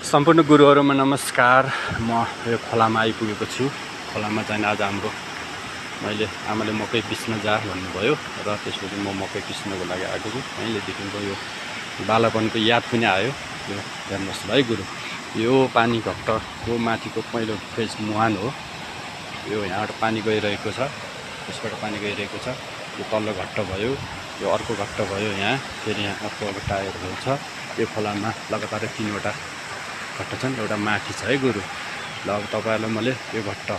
सम्पूर्ण गुरुहरुमा नमस्कार। म यो खोलामा आइपुगेको छु। खोलामा चाहिँ आज हाम्रो मैले आमाले मकै पिस्न जा भन्नुभयो र त्यसपछि म मकै पिस्नको लागि आएको छु। अहिलेदेखिको यो बालापनको याद पनि आयो। यो हेर्नुहोस् है गुरु, यो पानी घट्टको माथिको पहिलो फेज मुहान हो। यो यहाँबाट पानी गइरहेको छ, यसबाट पानी गइरहेको छ। यो तल्लो घट्ट भयो, यो अर्को घट्ट भयो, यहाँ फेरि यहाँ अर्को टायरहरू छ। यो खोलामा लगातार 3वटा घट्ट छन्, एउटा माथि छ है गुरु। ल अब तपाईहरुलाई मैले यो घट्ट,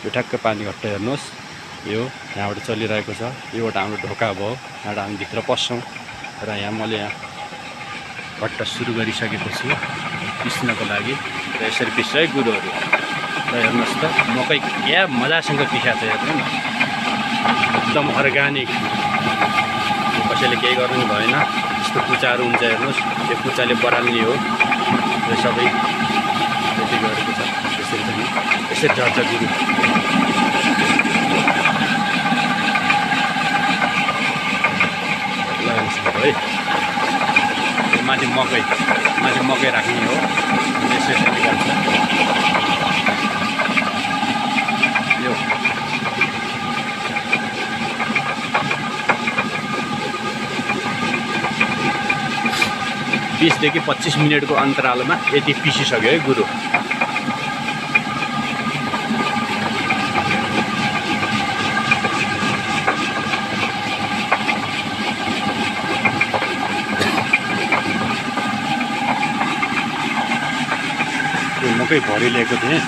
यो ठ्याक्क पानी घट्ट हेर्नुहोस्, यो यहाँबाट चलिरहेको छ। योबाट हाम्रो ढोका भयो, यहाँबाट हामी भित्र पस्छौँ र यहाँ मैले यहाँ घट्ट सुरु गरिसकेको छु पिस्नको लागि। र यसरी पिस्छ है गुरुहरू। र हेर्नुहोस् त मकै क्या मजासँग पिसाएको छ, हेर्नु न, एकदम अर्गानिक। कसैले केही गर्नु भएन, यस्तो कुचाहरू हुन्छ हेर्नुहोस्, यो कुचाले बढाल्ने हो। यो सबै यति गरेको छ, यसरी पनि यसरी झर्छ गुरु। ल हेर्नुहोस् है, यो माथि मकै राख्ने हो, यसरी निकाल्छ यो। 20 देखि 25 मिनटको अन्तरालमा यति पिसिसक्यो है गुरु। मकै भरि ल्याएको थिएँ,